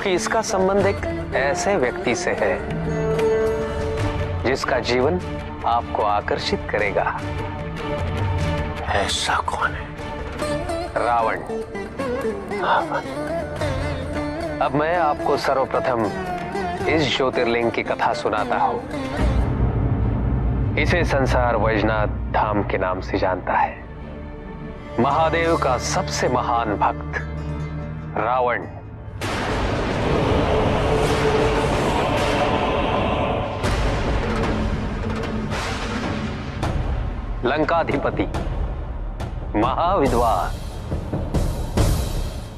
क्योंकि इसका संबंध एक ऐसे व्यक्ति से है जिसका जीवन आपको आकर्षित करेगा। ऐसा कौन है? रावण। अब मैं आपको सर्वप्रथम इस ज्योतिर्लिंग की कथा सुनाता हूं। इसे संसार वैजनाथ धाम के नाम से जानता है। महादेव का सबसे महान भक्त रावण लंकाधिपति, महाविद्वान,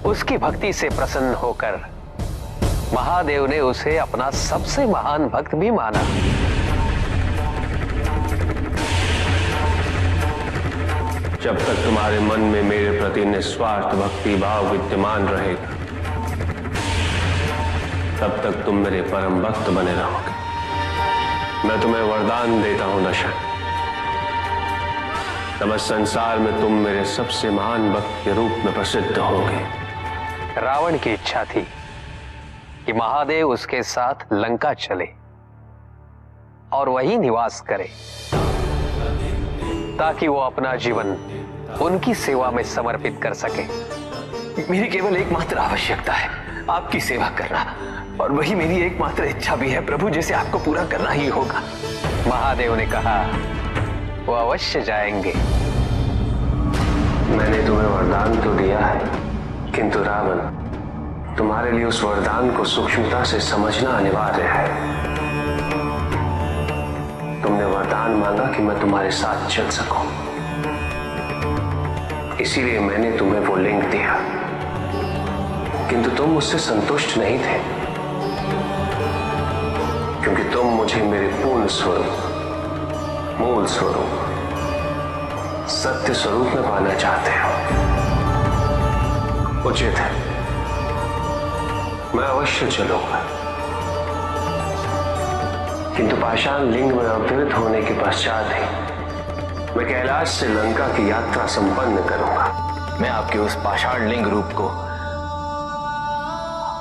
उसकी भक्ति से प्रसन्न होकर महादेव ने उसे अपना सबसे महान भक्त भी माना। जब तक तुम्हारे मन में मेरे प्रति निस्वार्थ भक्ति भाव विद्यमान रहेगा, तब तक तुम मेरे परम भक्त बने रहोगे। मैं तुम्हें वरदान देता हूं दशरथ, तब इस संसार में तुम मेरे सबसे महान भक्त के रूप में प्रसिद्ध होगे। रावण की इच्छा थी कि महादेव उसके साथ लंका चले और वहीं निवास करे, ताकि वो अपना जीवन उनकी सेवा में समर्पित कर सके। मेरी केवल एकमात्र आवश्यकता है आपकी सेवा करना, और वही मेरी एकमात्र इच्छा भी है प्रभु, जिसे आपको पूरा करना ही होगा। महादेव ने कहा, वो अवश्य जाएंगे। मैंने तुम्हें वरदान तो दिया है, किंतु रावण, तुम्हारे लिए उस वरदान को सूक्ष्मता से समझना अनिवार्य है। तुमने वरदान मांगा कि मैं तुम्हारे साथ चल सकूं, इसीलिए मैंने तुम्हें वो लिंक दिया, किंतु तुम मुझसे संतुष्ट नहीं थे, क्योंकि तुम मुझे मेरे पूर्ण स्वरूप, मूल स्वरूप, सत्य स्वरूप में पाना चाहते हो। उचित है, मैं अवश्य चलूंगा, किंतु पाषाण लिंग में अवतरित होने के पश्चात ही मैं कैलाश से लंका की यात्रा संपन्न करूंगा। मैं आपके उस पाषाण लिंग रूप को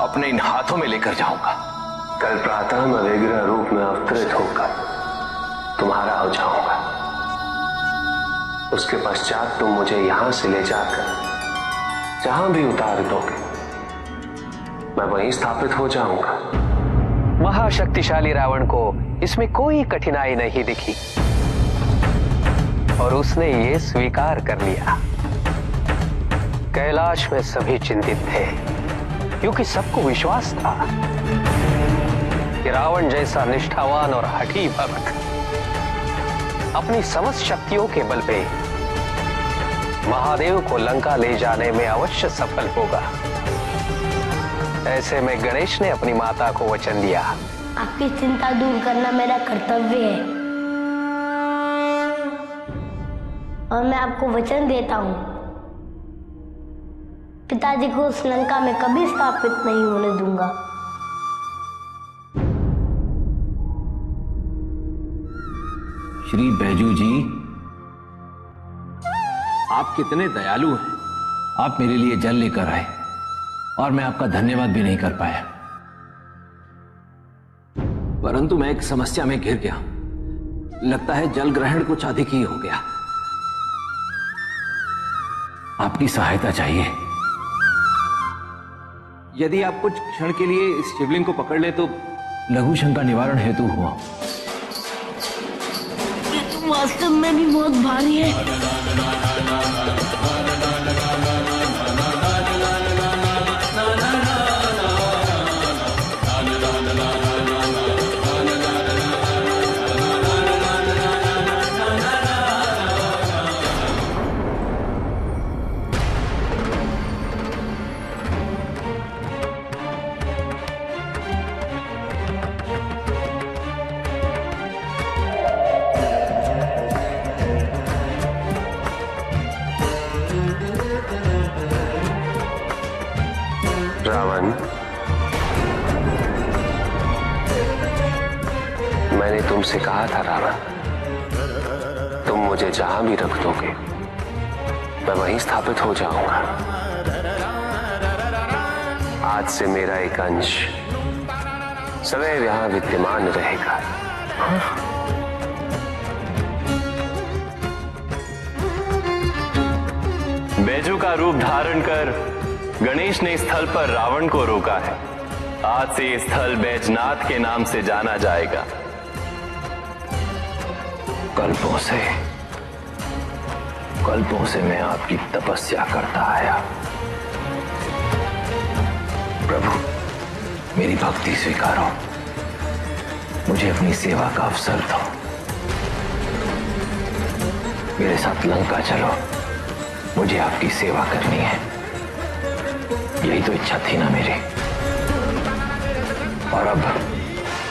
अपने इन हाथों में लेकर जाऊंगा। कल प्रातः मैं विग्रह रूप में अवतरित होकर तुम्हारा हो जाऊंगा। उसके पश्चात तुम मुझे यहां से ले जाकर जहां भी उतार दोगे, मैं वहीं स्थापित हो जाऊंगा। महाशक्तिशाली रावण को इसमें कोई कठिनाई नहीं दिखी और उसने ये स्वीकार कर लिया। कैलाश में सभी चिंतित थे, क्योंकि सबको विश्वास था कि रावण जैसा निष्ठावान और हठी भक्त अपनी समस्त शक्तियों के बल पे महादेव को लंका ले जाने में अवश्य सफल होगा। ऐसे में गणेश ने अपनी माता को वचन दिया, आपकी चिंता दूर करना मेरा कर्तव्य है, और मैं आपको वचन देता हूँ, पिताजी को उस लंका में कभी स्थापित नहीं होने दूंगा। श्री बैजू जी, आप कितने दयालु हैं। आप मेरे लिए जल लेकर आए और मैं आपका धन्यवाद भी नहीं कर पाया, परंतु मैं एक समस्या में घिर गया। लगता है जल ग्रहण कुछ अधिक ही हो गया। आपकी सहायता चाहिए। यदि आप कुछ क्षण के लिए इस शिवलिंग को पकड़ ले तो लघु शंका निवारण हेतु हुआ। वास्तव में भी बहुत भारी है। रावण, मैंने तुमसे कहा था रावण, तुम मुझे जहां भी रख दोगे मैं वहीं स्थापित हो जाऊंगा। आज से मेरा एक अंश सदैव यहां विद्यमान रहेगा। बैजू का रूप धारण कर गणेश ने स्थल पर रावण को रोका है। आज से ये स्थल बैजनाथ के नाम से जाना जाएगा। कल्पों से मैं आपकी तपस्या करता आया। प्रभु, मेरी भक्ति स्वीकारो, मुझे अपनी सेवा का अवसर दो। मेरे साथ लंका चलो, मुझे आपकी सेवा करनी है। यही तो इच्छा थी ना मेरी। और अब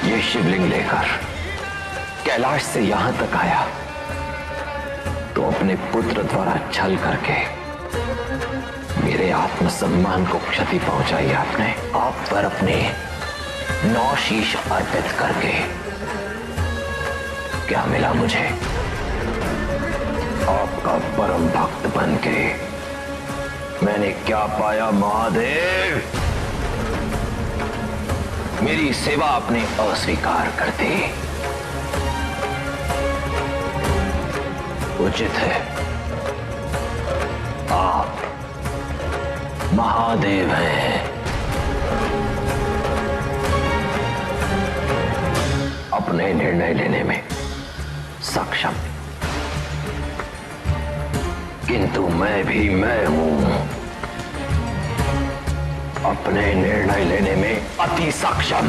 ये शिवलिंग लेकर कैलाश से यहां तक आया तो अपने पुत्र द्वारा छल करके मेरे आत्मसम्मान को क्षति पहुंचाई आपने। आप पर अपने 9 शीश अर्पित करके क्या मिला मुझे? आपका परम भक्त बन के मैंने क्या पाया महादेव? मेरी सेवा आपने अस्वीकार कर दी। उचित है, आप महादेव हैं। अपने निर्णय लेने में सक्षम, किंतु मैं भी मैं हूं, अपने निर्णय लेने में अति सक्षम।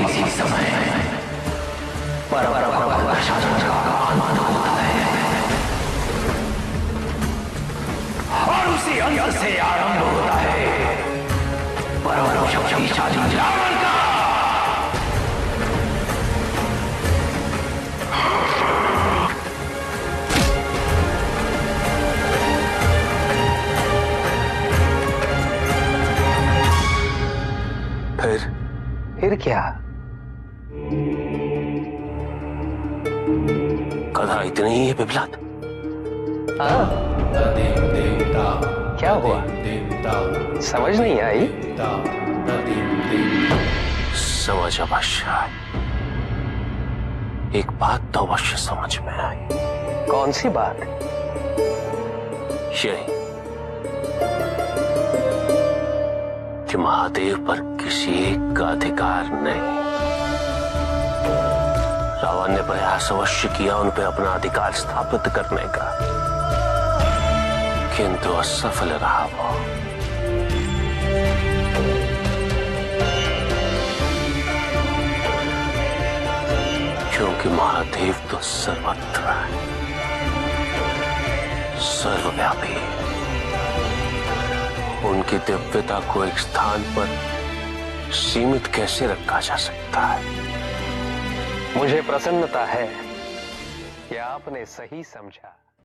इसी समय परम दर्शन का आनंद होता है और उसी अंत से आरंभ होता है परम शक्तिशाली रावण का। फिर क्या? कथा इतनी ही है बिबलात? क्या हुआ? समझ नहीं आई? समझ अवश्य आई। एक बात तो अवश्य समझ में आई। कौन सी बात? यही कि महादेव पर किसी एक का अधिकार नहीं। रावण ने प्रयास अवश्य किया उन पर अपना अधिकार स्थापित करने का, किंतु असफल रहा वो। क्योंकि महादेव तो सर्वत्र है, सर्वव्यापी। उनकी दिव्यता को एक स्थान पर सीमित कैसे रखा जा सकता है? मुझे प्रसन्नता है कि आपने सही समझा।